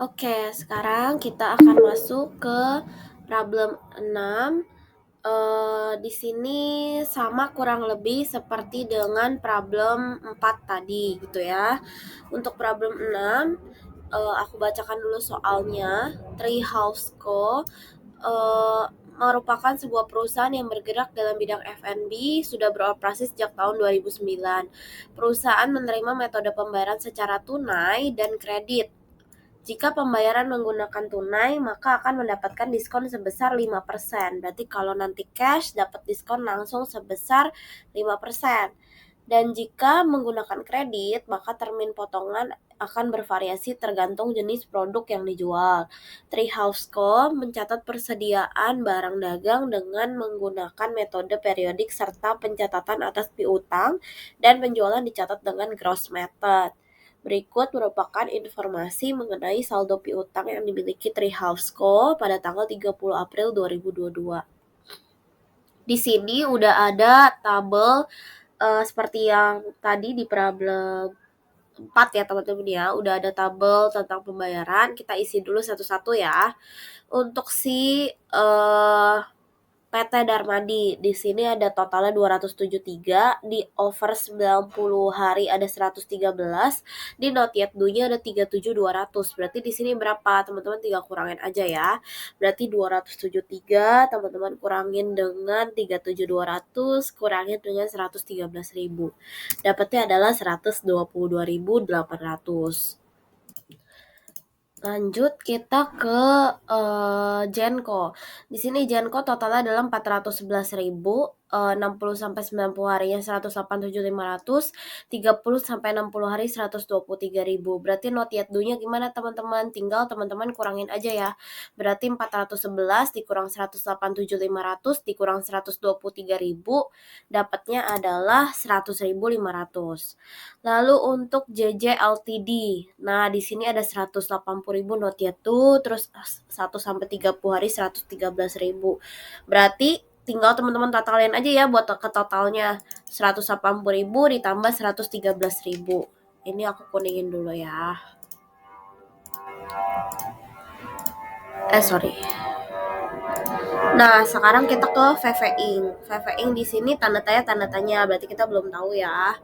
Oke, sekarang kita akan masuk ke problem 6. Di sini sama kurang lebih seperti dengan problem 4 tadi gitu ya. Untuk problem 6, aku bacakan dulu soalnya. Treehouse Co. Merupakan sebuah perusahaan yang bergerak dalam bidang F&B, sudah beroperasi sejak tahun 2009. Perusahaan menerima metode pembayaran secara tunai dan kredit. Jika pembayaran menggunakan tunai, maka akan mendapatkan diskon sebesar 5%. Berarti kalau nanti cash, dapat diskon langsung sebesar 5%. Dan jika menggunakan kredit, maka termin potongan akan bervariasi tergantung jenis produk yang dijual. Treehouse Co. mencatat persediaan barang dagang dengan menggunakan metode periodik serta pencatatan atas piutang, dan penjualan dicatat dengan gross method. Berikut merupakan informasi mengenai saldo piutang yang dimiliki Treehouse Co. pada tanggal 30 April 2022. Di sini udah ada tabel seperti yang tadi di problem 4 ya teman-teman ya. Udah ada tabel tentang pembayaran. Kita isi dulu satu-satu ya. Untuk si PT Darmadi, di sini ada totalnya 273, di over 90 hari ada 113, di not yet due-nya ada 37.200. Berarti di sini berapa? Teman-teman tinggal kurangin aja ya. Berarti 273 teman-teman kurangin dengan 37.200, kurangin dengan 113.000. Dapatnya adalah 122.800. Lanjut kita ke Genco. Di sini Genco totalnya adalah 411.000, 60 sampai 90 harinya 187.500, 30 sampai 60 hari 123.000. Berarti not yet due-nya gimana teman-teman? Tinggal teman-teman kurangin aja ya. Berarti 411 dikurang 187.500 dikurang 123.000, dapatnya adalah 100.500. Lalu untuk JJ Ltd. Nah, di sini ada 180.000 not yet due, terus 1 sampai 30 hari 113.000. Berarti tinggal teman-teman totalin aja ya buat ke totalnya. 180.000 ditambah 113.000. Ini aku kuningin dulu ya. Sorry. Nah, sekarang kita ke VVing. VVing di sini tanda tanya, berarti kita belum tahu ya.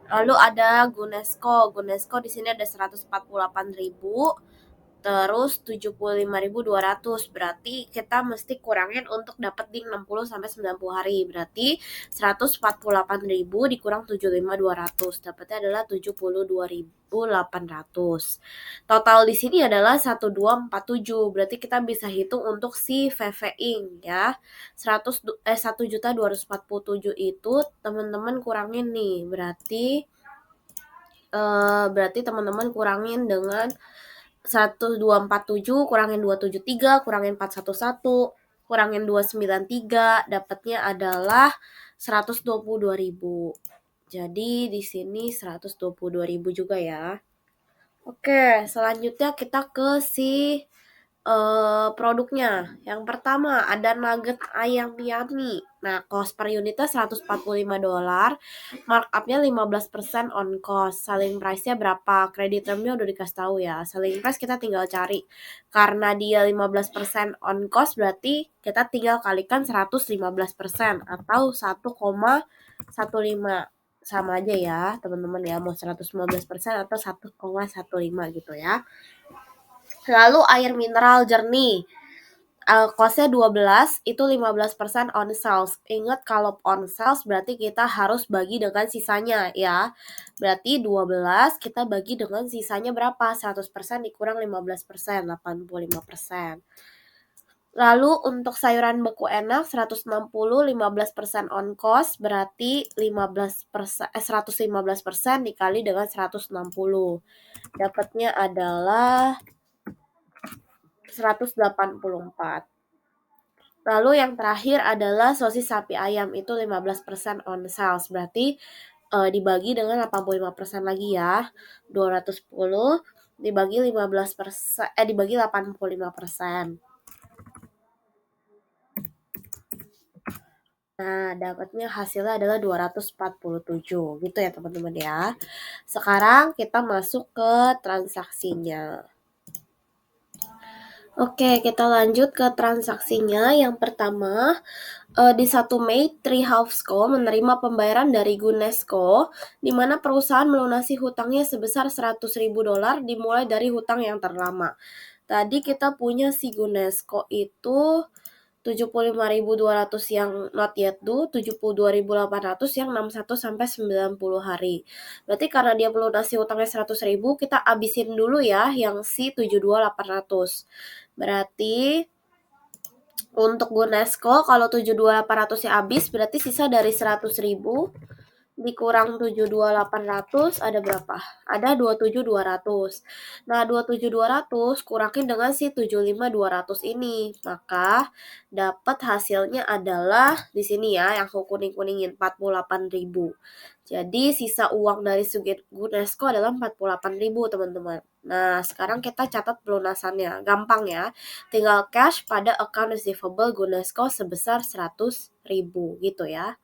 Lalu ada Gunesco. Gunesco di sini ada 148.000, terus 75.200. Berarti kita mesti kurangin untuk dapat di 60 sampai 90 hari. Berarti 148.000 dikurang 75.200, dapatnya adalah 72.800. Total di sini adalah 1247. Berarti kita bisa hitung untuk si VVing ya. 1.247 itu teman-teman kurangin nih. Berarti teman-teman kurangin dengan 1247 kurangin 273 kurangin 411 kurangin 293, dapatnya adalah 122.000. Jadi di sini 122.000 juga ya. Oke, selanjutnya kita ke si produknya. Yang pertama ada nugget ayam Yummy. Nah, cost per unitnya $145, markupnya 15% on cost. Selling price-nya berapa? Credit term-nya udah dikasih tahu ya. Selling price kita tinggal cari. Karena dia 15% on cost, berarti kita tinggal kalikan 115% atau 1,15. Sama aja ya, teman-teman ya. Mau 115% atau 1,15 gitu ya. Lalu air mineral jernih, cost-nya 12, itu 15% on sales. Ingat kalau on sales berarti kita harus bagi dengan sisanya ya. Berarti 12 kita bagi dengan sisanya berapa? 100% dikurang 15%, 85%. Lalu untuk sayuran beku enak 160, 15% on cost, berarti 115% dikali dengan 160. Dapatnya adalah 184. Lalu yang terakhir adalah sosis sapi ayam, itu 15% on sales. Berarti dibagi dengan 85% lagi ya. 210 dibagi 15%, dibagi 85%. Nah, dapatnya hasilnya adalah 247. Gitu ya teman-teman ya. Sekarang kita masuk ke transaksinya. Oke, kita lanjut ke transaksinya. Yang pertama, di 1 Mei, Treehouseco menerima pembayaran dari Gunesco, di mana perusahaan melunasi hutangnya sebesar $100.000 dimulai dari hutang yang terlama. Tadi kita punya si Gunesco itu 75.200 yang not yet due, 72.800 yang 61 sampai 90 hari. Berarti karena dia melunasi hutangnya 100.000, kita abisin dulu ya yang si 72.800. Berarti untuk Gunesco kalau 72.800 nya habis, berarti sisa dari 100.000 dikurang 72.800 ada berapa? Ada 27.200. Nah, 27.200 kurangin dengan si 75.200 ini. Maka dapat hasilnya adalah di sini ya, yang aku kuning-kuningin 48.000. Jadi sisa uang dari Gunesco adalah 48.000, teman-teman. Nah, sekarang kita catat pelunasannya. Gampang ya. Tinggal cash pada account receivable Gunesco sebesar 100.000 gitu ya.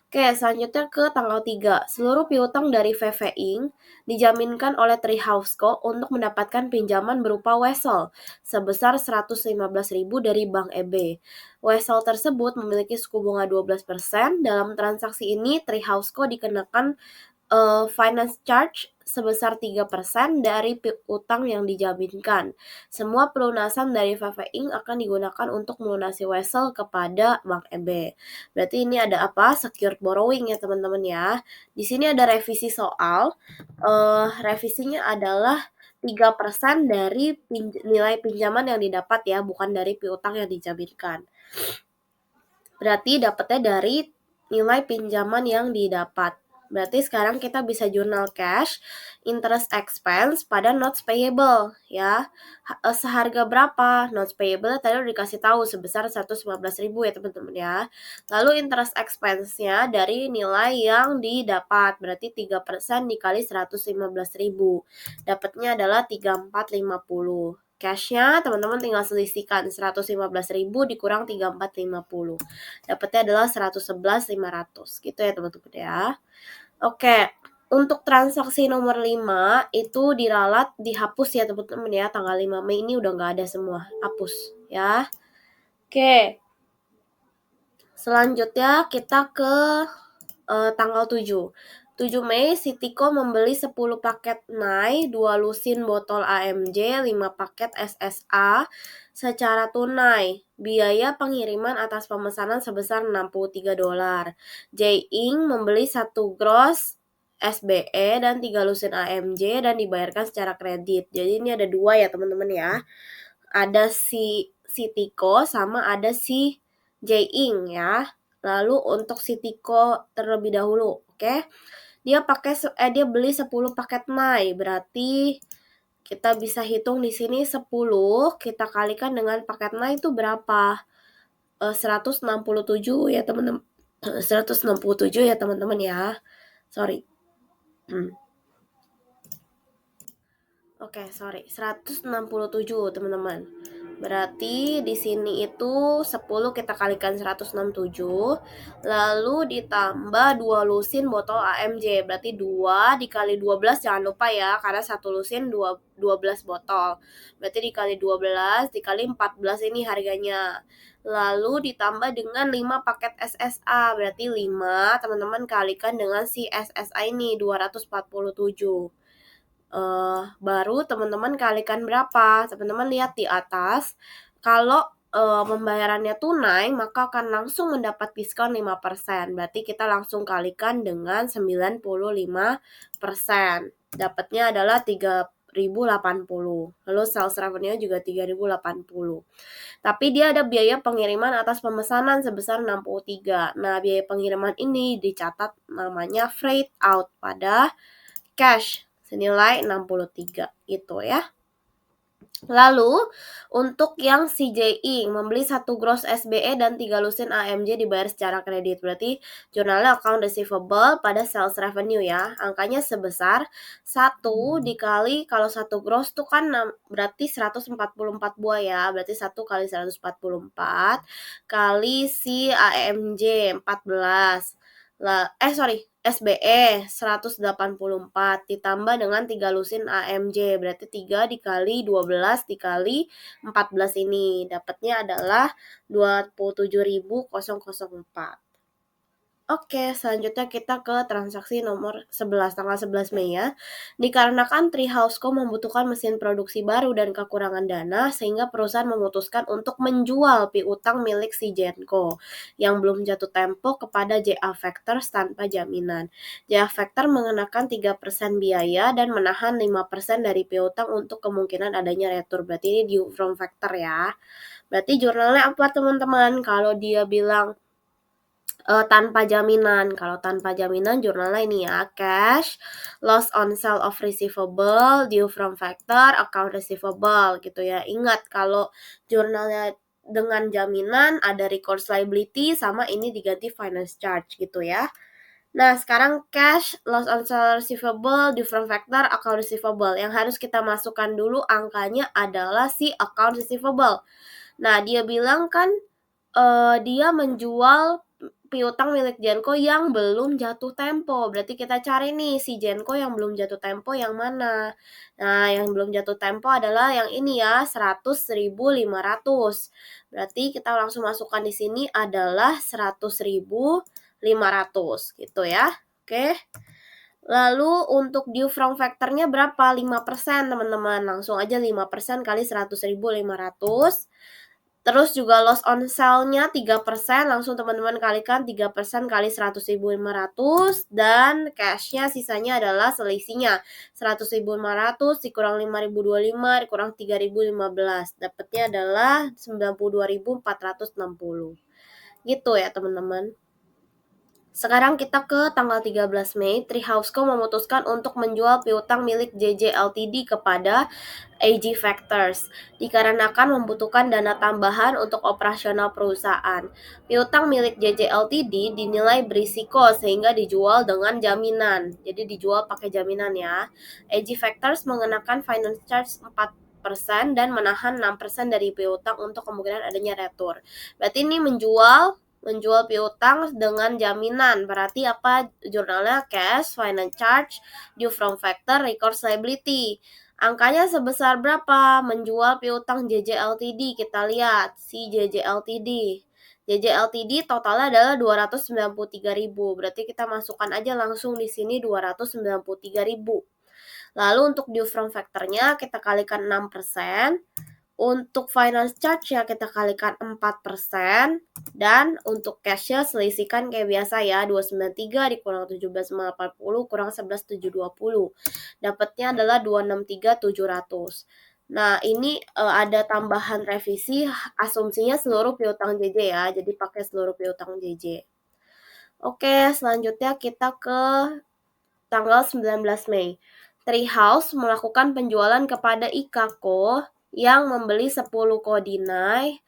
Oke, selanjutnya ke tanggal 3. Seluruh piutang dari VV Inc. dijaminkan oleh Treehouseco untuk mendapatkan pinjaman berupa wesel sebesar 115.000 dari Bank EB. Wesel tersebut memiliki suku bunga 12%. Dalam transaksi ini, Treehouseco dikenakan finance charge sebesar 3% dari utang yang dijaminkan. Semua pelunasan dari VV Inc. akan digunakan untuk melunasi wesel kepada Bank EB. Berarti ini ada apa? Secured borrowing ya teman-teman ya. Di sini ada revisi soal. Revisinya adalah 3% dari nilai pinjaman yang didapat ya, bukan dari piutang yang dijaminkan. Berarti dapatnya dari nilai pinjaman yang didapat. Berarti sekarang kita bisa jurnal cash, interest expense pada notes payable ya. Seharga berapa? Notes payable tadi udah dikasih tahu sebesar 115.000 ya teman-teman ya. Lalu interest expense-nya dari nilai yang didapat. Berarti 3% dikali 115.000. Dapatnya adalah 3450. Cash-nya teman-teman tinggal selisihkan 115.000 dikurang 3450. Dapatnya adalah 111.500. Gitu ya teman-teman ya. Oke, untuk transaksi nomor 5 itu diralat dihapus ya teman-teman ya. Tanggal 5 Mei ini udah nggak ada semua. Hapus ya. Oke. Selanjutnya kita ke tanggal 7. 7 Mei, Citico membeli 10 paket NAI, 2 lusin botol AMJ, 5 paket SSA secara tunai. Biaya pengiriman atas pemesanan sebesar $63. J-Ink membeli 1 gross SBE dan 3 lusin AMJ dan dibayarkan secara kredit. Jadi ini ada 2 ya teman-teman ya. Ada si Citico sama ada si J-Ink ya. Lalu untuk Citico terlebih dahulu, oke? Dia beli 10 paket NAI, berarti kita bisa hitung di sini 10 kita kalikan dengan paket NAI itu berapa? 167 ya teman-teman. 167 ya teman-teman ya. Sorry. Oke, sorry. 167 teman-teman. Berarti di sini itu 10 kita kalikan 167, lalu ditambah 2 lusin botol AMJ. Berarti 2 dikali 12 jangan lupa ya, karena 1 lusin 12 botol. Berarti dikali 12 dikali 14 ini harganya. Lalu ditambah dengan 5 paket SSA. Berarti 5 teman-teman kalikan dengan si SSA ini 247. Baru teman-teman kalikan berapa. Teman-teman lihat di atas, kalau pembayarannya tunai maka akan langsung mendapat diskon 5%. Berarti kita langsung kalikan dengan 95%. Dapatnya adalah 3.080. Lalu sales revenue juga 3.080. Tapi dia ada biaya pengiriman atas pemesanan sebesar 63. Nah, biaya pengiriman ini dicatat namanya freight out pada cash senilai 63 gitu ya. Lalu untuk yang CJI membeli 1 gross SBE dan 3 lusin AMJ dibayar secara kredit. Berarti jurnalnya account receivable pada sales revenue ya. Angkanya sebesar 1 dikali, kalau 1 gross tuh kan berarti 144 buah ya. Berarti 1 kali 144 kali si AMJ 14. SBE 184 ditambah dengan 3 lusin AMJ, berarti 3 dikali 12 dikali 14 ini. Dapatnya adalah 27.004. Oke, selanjutnya kita ke transaksi nomor 11, tanggal 11 Mei ya. Dikarenakan Treehouseco membutuhkan mesin produksi baru dan kekurangan dana, sehingga perusahaan memutuskan untuk menjual piutang milik si Genco yang belum jatuh tempo kepada JA Factors tanpa jaminan. JA Factor mengenakan 3% biaya dan menahan 5% dari piutang untuk kemungkinan adanya retur. Berarti ini due from factor ya. Berarti jurnalnya apa teman-teman? Kalau dia bilang tanpa jaminan. Kalau tanpa jaminan jurnalnya ini ya, cash, loss on sale of receivable, due from factor, account receivable gitu ya. Ingat kalau jurnalnya dengan jaminan ada recourse liability sama ini diganti finance charge gitu ya. Nah, sekarang cash, loss on sale receivable, due from factor, account receivable. Yang harus kita masukkan dulu angkanya adalah si account receivable. Nah, dia bilang kan dia menjual piutang milik Genco yang belum jatuh tempo. Berarti kita cari nih si Genco yang belum jatuh tempo yang mana. Nah, yang belum jatuh tempo adalah yang ini ya, 100.500. Berarti kita langsung masukkan di sini adalah 100.500 gitu ya. Oke. Lalu untuk due from factor-nya berapa? 5% teman-teman. Langsung aja 5% kali 100.500. Terus juga loss on sale-nya 3%, langsung teman-teman kalikan 3% kali 100.500 dan cash-nya sisanya adalah selisihnya 100.500 dikurang 5.025 dikurang 3.015. Dapatnya adalah 92.460. Gitu ya teman-teman. Sekarang kita ke tanggal 13 Mei, Treehouseco memutuskan untuk menjual piutang milik JJ Ltd kepada AG Factors, dikarenakan membutuhkan dana tambahan untuk operasional perusahaan. Piutang milik JJ Ltd dinilai berisiko sehingga dijual dengan jaminan. Jadi dijual pakai jaminan ya. AG Factors mengenakan finance charge 4% dan menahan 6% dari piutang untuk kemungkinan adanya retur. Berarti ini menjual piutang dengan jaminan. Berarti apa jurnalnya? Cash, finance charge, due from factor, recourse liability. Angkanya sebesar berapa? Menjual piutang JJ Ltd. Kita lihat si JJ Ltd. JJ Ltd totalnya adalah 293.000. Berarti kita masukkan aja langsung di sini 293.000. Lalu untuk due from factor-nya kita kalikan 6%. Untuk finance charge ya kita kalikan 4%. Dan untuk cash-nya selisihkan kayak biasa ya, 293 dikurang 17.580 kurang 11.720. Dapatnya adalah 263.700. Nah, ini ada tambahan revisi, asumsinya seluruh piutang JJ ya, jadi pakai seluruh piutang JJ. Oke, selanjutnya kita ke tanggal 19 Mei. Treehouse melakukan penjualan kepada Ikako yang membeli 10 Kodinai,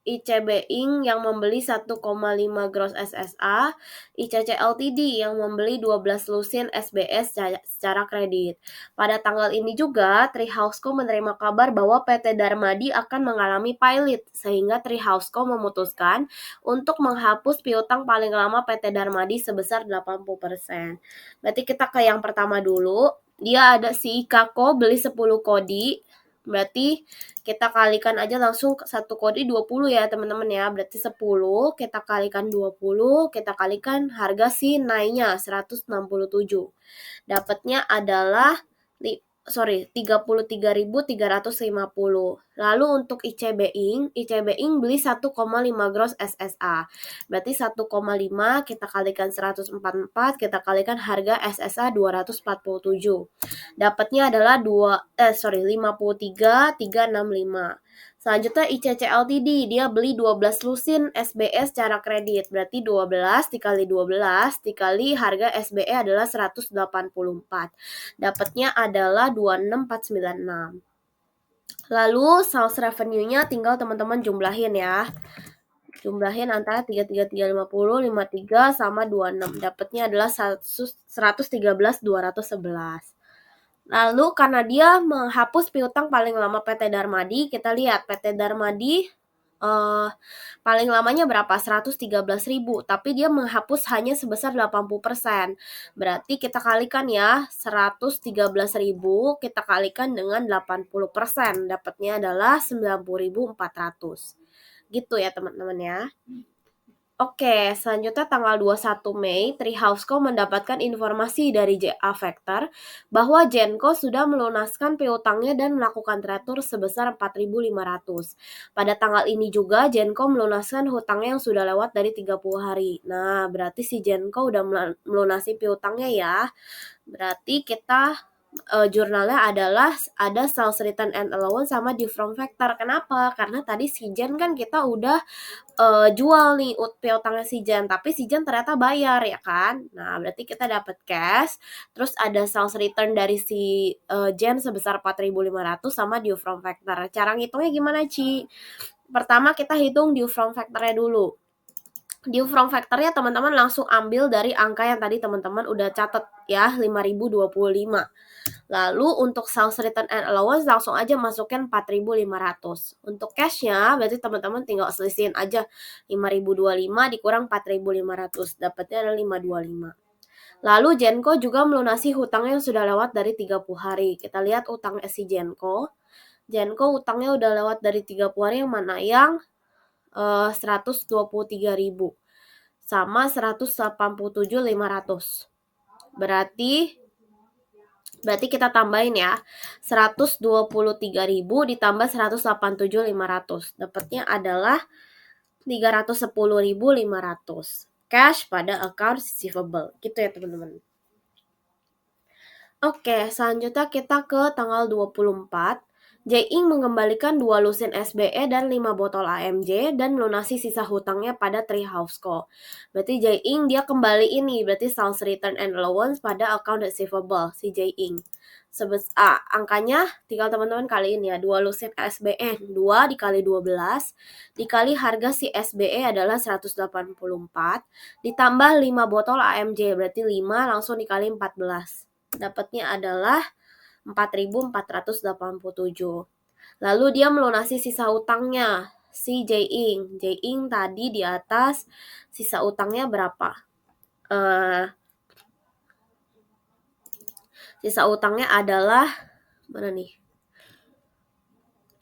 ICB Inc. yang membeli 1,5 gross SSA, ICC Ltd. yang membeli 12 lusin SBS secara kredit. Pada tanggal ini juga, Treehouseco menerima kabar bahwa PT Darmadi akan mengalami pilot, sehingga Treehouseco memutuskan untuk menghapus piutang paling lama PT Darmadi sebesar 80%. Berarti kita ke yang pertama dulu. Dia ada si Ikako beli 10 kodi. Berarti kita kalikan aja langsung satu kode 20 ya teman-teman ya. Berarti 10 kita kalikan 20, kita kalikan harga si nainya 167. Dapatnya adalah 33.350. Lalu untuk ICB Inc beli 1,5 gross SSA. Berarti 1,5 kita kalikan 144, kita kalikan harga SSA 247. Dapatnya adalah 53.365. Selanjutnya ICC Ltd, dia beli 12 lusin SBS secara kredit. Berarti 12 dikali 12 dikali harga SBE adalah 184. Dapatnya adalah 26496. Lalu sales revenue-nya tinggal teman-teman jumlahin ya. Jumlahin antara 33.350, 53 sama 26. Dapatnya adalah 113.211. Lalu karena dia menghapus piutang paling lama PT Darmadi, kita lihat PT Darmadi paling lamanya berapa? 113.000, tapi dia menghapus hanya sebesar 80%. Berarti kita kalikan ya, 113.000 kita kalikan dengan 80%, dapatnya adalah 90.400. Gitu ya teman-teman ya. Oke, selanjutnya tanggal 21 Mei, Treehouseco mendapatkan informasi dari JA Factor bahwa Genco sudah melunaskan piutangnya dan melakukan teratur sebesar 4.500. Pada tanggal ini juga Genco melunaskan hutangnya yang sudah lewat dari 30 hari. Nah, berarti si Genco udah melunasi piutangnya ya. Berarti kita jurnalnya adalah ada sales return and allowance sama due from factor. Kenapa? Karena tadi si Gen kan kita udah jual nih piutangnya si Jen, tapi si Jen ternyata bayar ya kan. Nah, berarti kita dapat cash, terus ada sales return dari si Jen sebesar 4.500 sama due from factor. Cara ngitungnya gimana, Ci? Pertama kita hitung due from factornya dulu. Due from factornya teman-teman langsung ambil dari angka yang tadi teman-teman udah catat ya, 5.025. Lalu untuk sales return and allowance langsung aja masukin 4.500. Untuk cashnya berarti teman-teman tinggal selisihin aja 5.025 dikurang 4.500, dapatnya ada 525. Lalu Genco juga melunasi hutangnya yang sudah lewat dari 30 hari. Kita lihat utang si Genco. Genco utangnya udah lewat dari 30 hari yang mana? Yang 123.000 sama 187.500. Berarti kita tambahin ya, 123.000 ditambah 187.500. Dapatnya adalah 310.500 cash pada account receivable. Gitu ya teman-teman. Oke, selanjutnya kita ke tanggal 24. Jae-ing mengembalikan 2 lusin SBE dan 5 botol AMJ dan melunasi sisa hutangnya pada Treehouseco. Berarti Jae-ing dia kembali ini, berarti sales return and allowance pada account receivable si Jae-ing. Angkanya tinggal teman-teman kaliin ya, 2 lusin SBE, 2 dikali 12, dikali harga si SBE adalah 184, ditambah 5 botol AMJ, berarti 5 langsung dikali 14. Dapatnya adalah 4.487. Lalu dia melunasi sisa utangnya si Jae-ing. Jae-ing tadi di atas sisa utangnya berapa? Sisa utangnya adalah mana nih?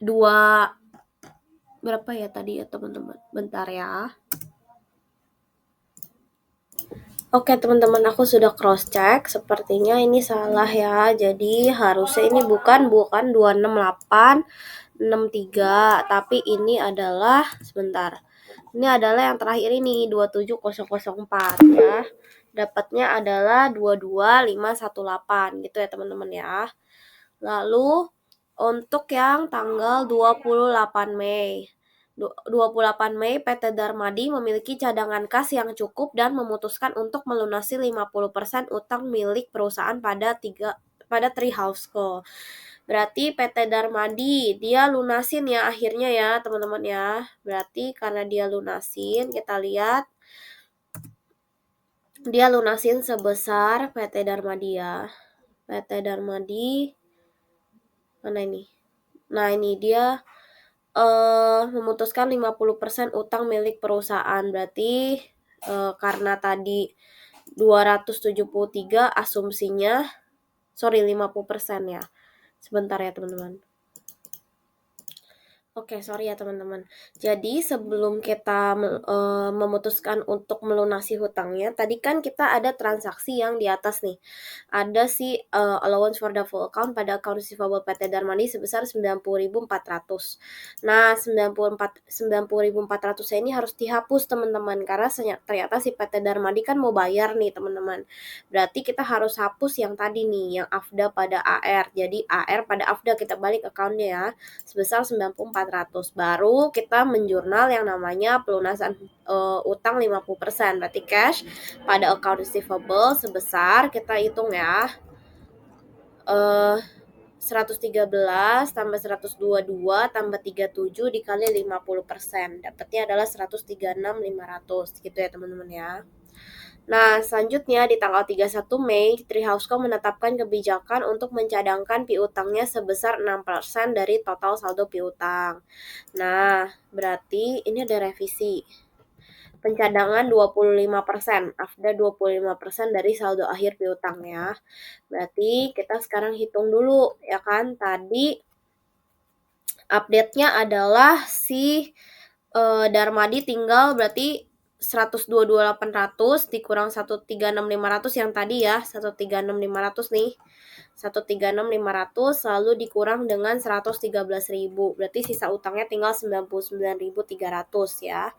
2 berapa ya tadi ya teman-teman? Bentar ya. Oke teman-teman, aku sudah cross check, sepertinya ini salah ya. Jadi harusnya ini bukan 26863, tapi ini adalah sebentar. Ini adalah yang terakhir ini 27004 ya. Dapatnya adalah 22518 gitu ya teman-teman ya. Lalu untuk yang tanggal 28 Mei 28 Mei, PT Darmadi memiliki cadangan kas yang cukup dan memutuskan untuk melunasi 50% utang milik perusahaan pada Treehouseco. Berarti PT Darmadi dia lunasin ya akhirnya ya teman-teman ya. Berarti karena dia lunasin, kita lihat dia lunasin sebesar PT Darmadi ya. PT Darmadi mana ini? Nah, ini dia memutuskan 50% utang milik perusahaan. Berarti karena tadi 273 asumsinya 50% ya. Sebentar ya teman-teman. Oke, sorry ya teman-teman. Jadi sebelum kita memutuskan untuk melunasi hutangnya, tadi kan kita ada transaksi yang di atas nih. Ada si allowance for the full account pada account receivable PT Darmadi sebesar 90.400. Nah, 90.400 ini harus dihapus teman-teman karena ternyata si PT Darmadi kan mau bayar nih teman-teman. Berarti kita harus hapus yang tadi nih, yang AFDA pada AR. Jadi AR pada AFDA kita balik accountnya ya, sebesar 94.400. Baru kita menjurnal yang namanya pelunasan utang 50%. Berarti cash pada account receivable sebesar, kita hitung ya, 113 tambah 122 tambah 37 dikali 50%. Dapatnya adalah 136.500 gitu ya teman-teman ya. Nah, selanjutnya di tanggal 31 Mei, Treehouseco menetapkan kebijakan untuk mencadangkan piutangnya sebesar 6% dari total saldo piutang. Nah, berarti ini ada revisi. Pencadangan 25%, AFDA 25% dari saldo akhir piutang ya. Berarti kita sekarang hitung dulu ya kan. Tadi update-nya adalah si Darmadi tinggal berarti 122.800 dikurang 136.500 yang tadi ya, 136.500 nih. 136.500 lalu dikurang dengan 113.000. Berarti sisa utangnya tinggal 99.300 ya.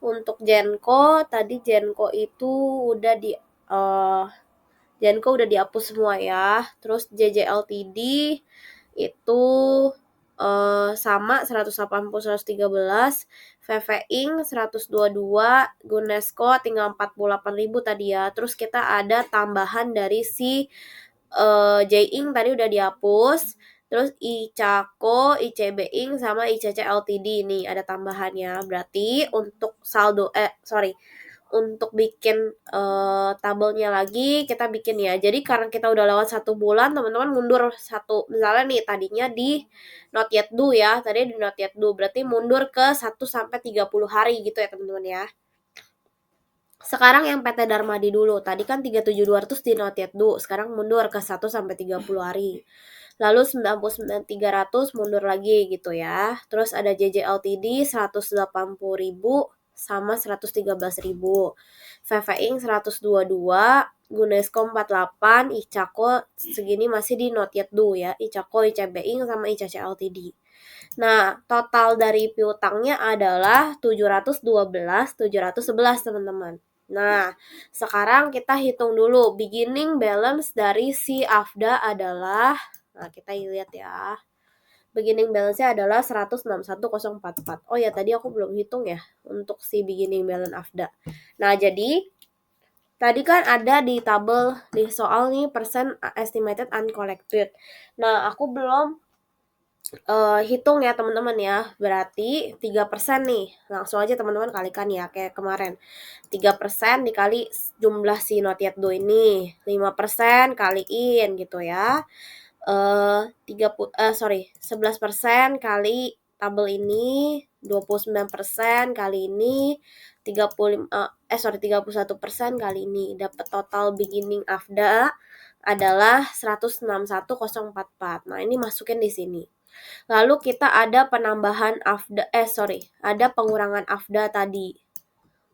Untuk Genco, tadi Genco itu udah di Genco udah dihapus semua ya. Terus JJLTD itu sama 180 113, VV Inc 122, Gunesco tinggal 48.000 tadi ya. Terus kita ada tambahan dari si J Inc tadi udah dihapus. Terus ICACO, ICB Inc sama ICC Ltd nih ada tambahannya. Berarti untuk saldo untuk bikin tabelnya lagi kita bikin ya. Jadi karena kita udah lewat 1 bulan, teman-teman mundur satu, misalnya nih tadinya di not yet due ya, tadi di not yet due, berarti mundur ke 1 sampai 30 hari gitu ya teman-teman ya. Sekarang yang PT Darmadi dulu, tadi kan 37.200 di not yet due, sekarang mundur ke 1 sampai 30 hari. Lalu 99.300 mundur lagi gitu ya. Terus ada JJ Ltd 180.000 sama 113.000. VV Inc 122, Gunesco 48, Icaco segini masih di not yet due ya. Icaco, ICB Inc sama ICC Ltd. Nah, total dari piutangnya adalah 712.711 teman-teman. Nah, sekarang kita hitung dulu beginning balance dari si AFDA adalah, nah kita lihat ya. Beginning balance-nya adalah 161.044. Oh ya, tadi aku belum hitung ya untuk si beginning balance AFDA. Nah, jadi tadi kan ada di tabel di soal nih persen estimated uncollected. Nah, aku belum hitung ya teman-teman ya. Berarti 3% nih. Langsung aja teman-teman kalikan ya kayak kemarin. 3% dikali jumlah si not yet due ini. 5% kaliin gitu ya. 11% kali tabel ini, 29% kali ini, 31% kali ini. Dapat total beginning AFDA adalah 161.044. Nah, ini masukin di sini. Lalu kita ada penambahan AFDA, ada pengurangan AFDA tadi.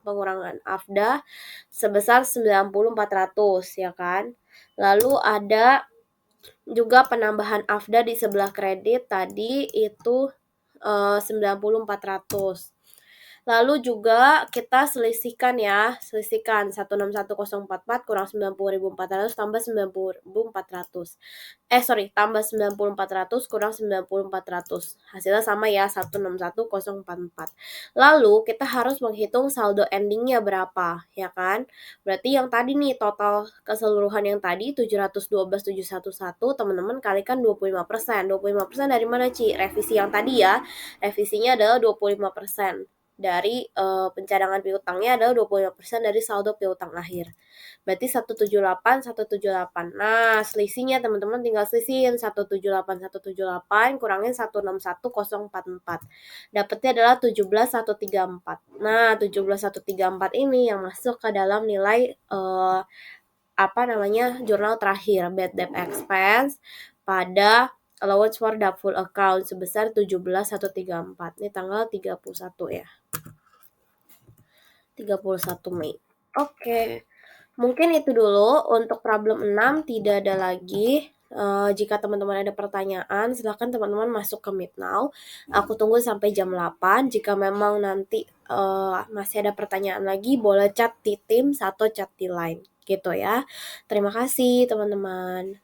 Pengurangan AFDA sebesar 90.400 ya kan. Lalu ada juga penambahan AFDA di sebelah kredit tadi itu 90.400. Lalu juga kita selisihkan ya, selisihkan 161.044 kurang 90.400 tambah 90.400. Tambah 90.400 kurang 90.400. Hasilnya sama ya, 161.044. Lalu kita harus menghitung saldo endingnya berapa, ya kan? Berarti yang tadi nih total keseluruhan yang tadi 712.711, teman-teman kalikan 25%. 25% dari mana, Ci? Revisi yang tadi ya. Revisinya adalah 25%. Dari pencadangan piutangnya adalah 25% dari saldo piutang akhir. Berarti 178. Nah, selisihnya teman-teman tinggal selisihin 178 kurangin 161.044. Dapatnya adalah 17.134. Nah, 17.134 ini yang masuk ke dalam nilai jurnal terakhir bad debt expense pada allowance for doubtful account sebesar 17.134. Ini tanggal 31 ya. 31 Mei. Oke. Mungkin itu dulu untuk problem 6, tidak ada lagi. Jika teman-teman ada pertanyaan, silakan teman-teman masuk ke Meet Now. Aku tunggu sampai jam 8. Jika memang nanti masih ada pertanyaan lagi, boleh chat di Teams atau chat di Line gitu ya. Terima kasih teman-teman.